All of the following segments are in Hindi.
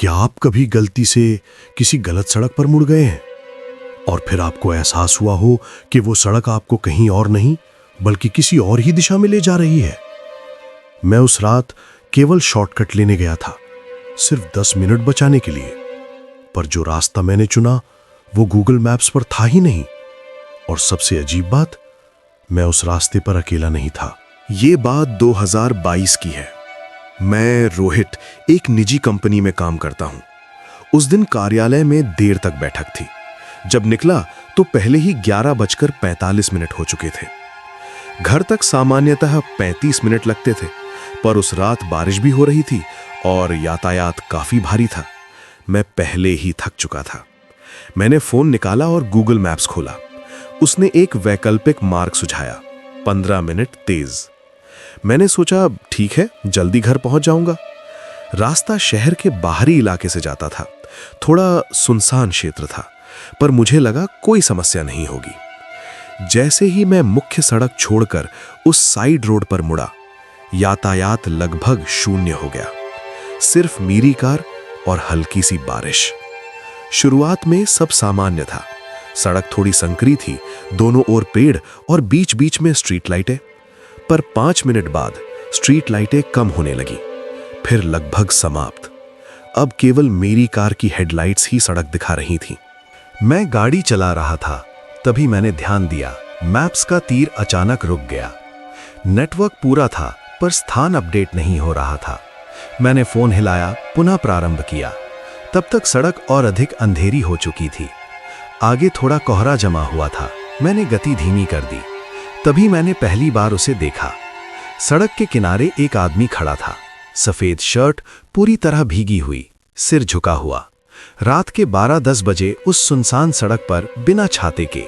क्या आप कभी गलती से किसी गलत सड़क पर मुड़ गए हैं और फिर आपको एहसास हुआ हो कि वो सड़क आपको कहीं और नहीं बल्कि किसी और ही दिशा में ले जा रही है? मैं उस रात केवल शॉर्टकट लेने गया था, सिर्फ 10 मिनट बचाने के लिए। पर जो रास्ता मैंने चुना वो गूगल मैप्स पर था ही नहीं। और सबसे अजीब बात, मैं उस रास्ते पर अकेला नहीं था। ये बात 2022 की है। मैं रोहित एक निजी कंपनी में काम करता हूं। उस दिन कार्यालय में देर तक बैठक थी। जब निकला तो पहले ही 11:45 हो चुके थे। घर तक सामान्यतः 35 मिनट लगते थे, पर उस रात बारिश भी हो रही थी और यातायात काफी भारी था। मैं पहले ही थक चुका था। मैंने फोन निकाला और गूगल मैप्स खोला। उसने एक वैकल्पिक मार्ग सुझाया, 15 मिनट तेज। मैंने सोचा ठीक है, जल्दी घर पहुंच जाऊंगा। रास्ता शहर के बाहरी इलाके से जाता था, थोड़ा सुनसान क्षेत्र था, पर मुझे लगा कोई समस्या नहीं होगी। जैसे ही मैं मुख्य सड़क छोड़कर उस साइड रोड पर मुड़ा, यातायात लगभग शून्य हो गया। सिर्फ मेरी कार और हल्की सी बारिश। शुरुआत में सब सामान्य था। सड़क थोड़ी संकरी थी, दोनों ओर पेड़ और बीच बीच में स्ट्रीट लाइटें। पर 5 मिनट बाद स्ट्रीट लाइटें कम होने लगी, फिर लगभग समाप्त। अब केवल मेरी कार की हेडलाइट्स ही सड़क दिखा रही थीं। मैं गाड़ी चला रहा था, तभी मैंने ध्यान दिया, मैप्स का तीर अचानक रुक गया। नेटवर्क पूरा था, पर स्थान अपडेट नहीं हो रहा था। मैंने फोन हिलाया, पुनः प्रारंभ किया। तब तक सड़क और अधिक अंधेरी हो चुकी थी। आगे थोड़ा कोहरा जमा हुआ था। मैंने गति धीमी कर दी। तभी मैंने पहली बार उसे देखा। सड़क के किनारे एक आदमी खड़ा था, सफेद शर्ट, पूरी तरह भीगी हुई, सिर झुका हुआ। रात के 12-10 बजे उस सुनसान सड़क पर बिना छाते के।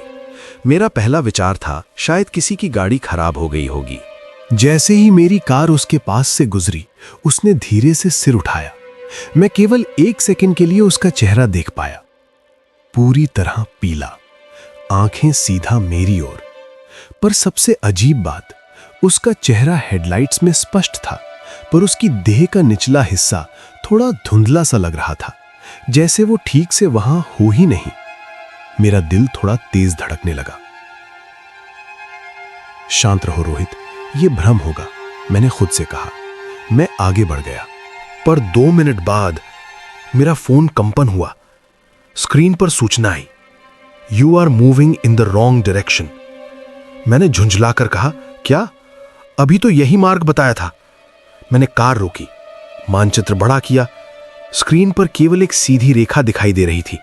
मेरा पहला विचार था शायद किसी की गाड़ी खराब हो गई होगी। जैसे ही मेरी कार उसके पास से गुजरी, उसने धीरे से सिर उठाया। मैं केवल 1 सेकंड के लिए उसका चेहरा देख पाया, पूरी तरह पीला, आंखें सीधा मेरी ओर। पर सबसे अजीब बात, उसका चेहरा हेडलाइट्स में स्पष्ट था, पर उसकी देह का निचला हिस्सा थोड़ा धुंधला सा लग रहा था, जैसे वो ठीक से वहां हो ही नहीं। मेरा दिल थोड़ा तेज धड़कने लगा। शांत रहो रोहित, ये भ्रम होगा, मैंने खुद से कहा। मैं आगे बढ़ गया, पर 2 मिनट बाद मेरा फोन कंपन हुआ। स्क्रीन पर सूचना आई, you are moving in the wrong direction. मैंने झुंझलाकर कहा, क्या? अभी तो यही मार्ग बताया था। मैंने कार रोकी, मानचित्र बड़ा किया। स्क्रीन पर केवल एक सीधी रेखा दिखाई दे रही थी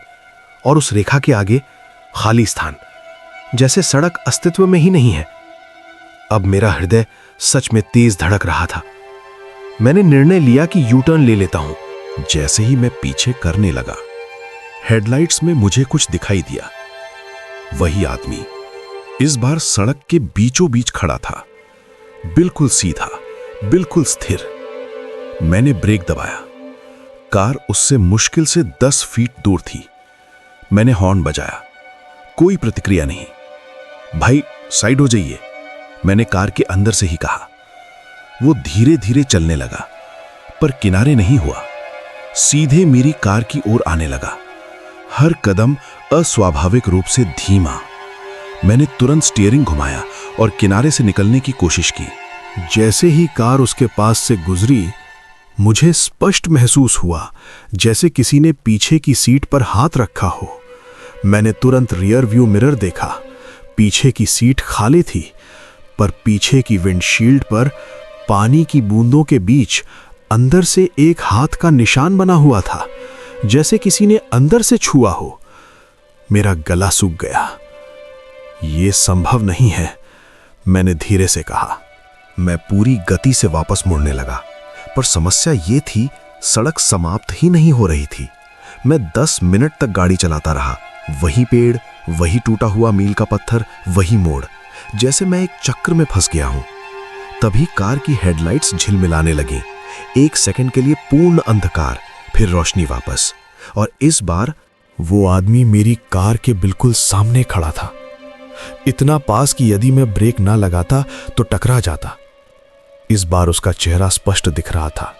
और उस रेखा के आगे खाली स्थान, जैसे सड़क अस्तित्व में ही नहीं है। अब मेरा हृदय सच में तेज धड़क रहा था। मैंने निर्णय लिया कि यू टर्न ले लेता हूं। जैसे ही मैं पीछे करने लगा, हेडलाइट्स में मुझे कुछ दिखाई दिया। वही आदमी इस बार सड़क के बीचों बीच खड़ा था, बिल्कुल सीधा, बिल्कुल स्थिर। मैंने ब्रेक दबाया। कार उससे मुश्किल से 10 फीट दूर थी। मैंने हॉर्न बजाया, कोई प्रतिक्रिया नहीं। भाई साइड हो जाइए, मैंने कार के अंदर से ही कहा। वो धीरे धीरे चलने लगा, पर किनारे नहीं हुआ, सीधे मेरी कार की ओर आने लगा। हर कदम अस्वाभाविक रूप से धीमा। मैंने तुरंत स्टीयरिंग घुमाया और किनारे से निकलने की कोशिश की। जैसे ही कार उसके पास से गुजरी, मुझे स्पष्ट महसूस हुआ जैसे किसी ने पीछे की सीट पर हाथ रखा हो। मैंने तुरंत रियर व्यू मिरर देखा। पीछे की सीट खाली थी, पर पीछे की विंडशील्ड पर पानी की बूंदों के बीच अंदर से एक हाथ का निशान बना हुआ था, जैसे किसी ने अंदर से छुआ हो। मेरा गला सूख गया। यह संभव नहीं है, मैंने धीरे से कहा। मैं पूरी गति से वापस मुड़ने लगा, पर समस्या यह थी, सड़क समाप्त ही नहीं हो रही थी। मैं 10 मिनट तक गाड़ी चलाता रहा। वही पेड़, वही टूटा हुआ मील का पत्थर, वही मोड़, जैसे मैं एक चक्र में फंस गया हूं। तभी कार की हेडलाइट्स झिलमिलाने लगी। 1 सेकंड के लिए पूर्ण अंधकार, फिर रोशनी वापस, और इस बार वो आदमी मेरी कार के बिल्कुल सामने खड़ा था, इतना पास कि यदि मैं ब्रेक ना लगाता तो टकरा जाता। इस बार उसका चेहरा स्पष्ट दिख रहा था,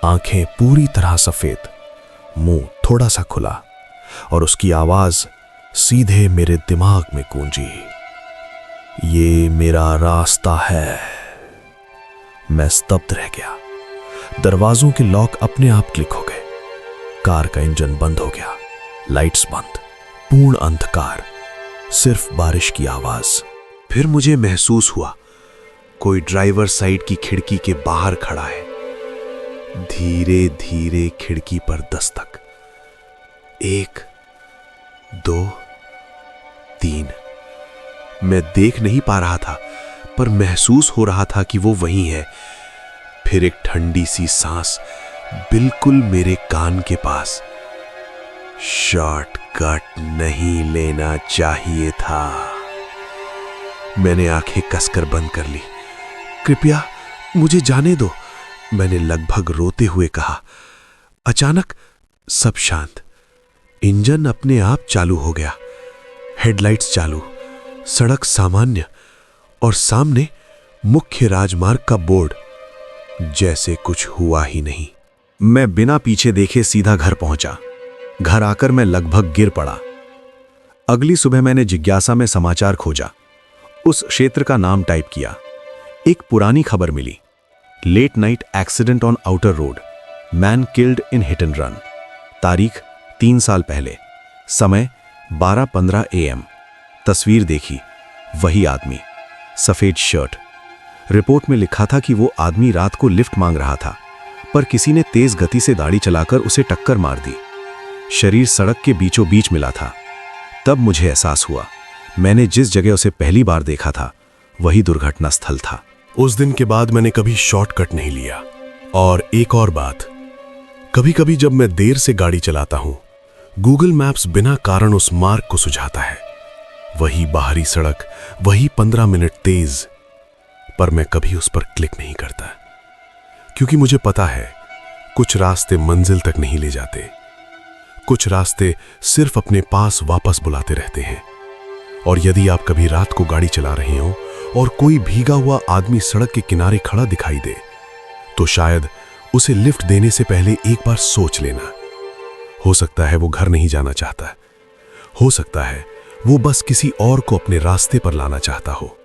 आंखें पूरी तरह सफेद, मुंह थोड़ा सा खुला और उसकी आवाज सीधे मेरे दिमाग में गूंजी। ये मेरा रास्ता है। मैं स्तब्ध रह गया। दरवाजों के लॉक अपने आप क्लिक हो गए। कार का इंजन बंद हो गया। लाइट्स बंद। पूर्ण अंधकार। सिर्फ बारिश की आवाज। फिर मुझे महसूस हुआ कोई ड्राइवर साइड की खिड़की के बाहर खड़ा है। धीरे धीरे खिड़की पर दस्तक। 1 2 3। मैं देख नहीं पा रहा था, पर महसूस हो रहा था कि वो वहीं है। फिर एक ठंडी सी सांस बिल्कुल मेरे कान के पास। शॉर्टकट नहीं लेना चाहिए था। मैंने आंखें कसकर बंद कर ली। कृपया मुझे जाने दो, मैंने लगभग रोते हुए कहा। अचानक सब शांत। इंजन अपने आप चालू हो गया। हेडलाइट्स चालू, सड़क सामान्य और सामने मुख्य राजमार्ग का बोर्ड। जैसे कुछ हुआ ही नहीं। मैं बिना पीछे देखे सीधा घर पहुंचा। घर आकर मैं लगभग गिर पड़ा। अगली सुबह मैंने जिज्ञासा में समाचार खोजा। उस क्षेत्र का नाम टाइप किया। एक पुरानी खबर मिली। Late night accident on outer road, man killed in hit and run. तारीख 3 साल पहले, समय 12:15 AM। तस्वीर देखी, वही आदमी, सफेद शर्ट। रिपोर्ट में लिखा था कि वो आदमी रात को लिफ्ट मांग रहा था, पर किसी ने तेज गति से गाड़ी चलाकर उसे टक्कर मार दी। शरीर सड़क के बीचों बीच मिला था। तब मुझे एहसास हुआ, मैंने जिस जगह उसे पहली बार देखा था वही दुर्घटना स्थल था। उस दिन के बाद मैंने कभी शॉर्टकट नहीं लिया। और एक और बात, कभी कभी जब मैं देर से गाड़ी चलाता हूं, गूगल मैप्स बिना कारण उस मार्ग को सुझाता है। वही बाहरी सड़क, वही 15 मिनट तेज, पर मैं कभी उस पर क्लिक नहीं करता, क्योंकि मुझे पता है कुछ रास्ते मंजिल तक नहीं ले जाते। कुछ रास्ते सिर्फ अपने पास वापस बुलाते रहते हैं। और यदि आप कभी रात को गाड़ी चला रहे हो और कोई भीगा हुआ आदमी सड़क के किनारे खड़ा दिखाई दे, तो शायद उसे लिफ्ट देने से पहले एक बार सोच लेना। हो सकता है वो घर नहीं जाना चाहता। हो सकता है वो बस किसी और को अपने रास्ते पर लाना चाहता हो।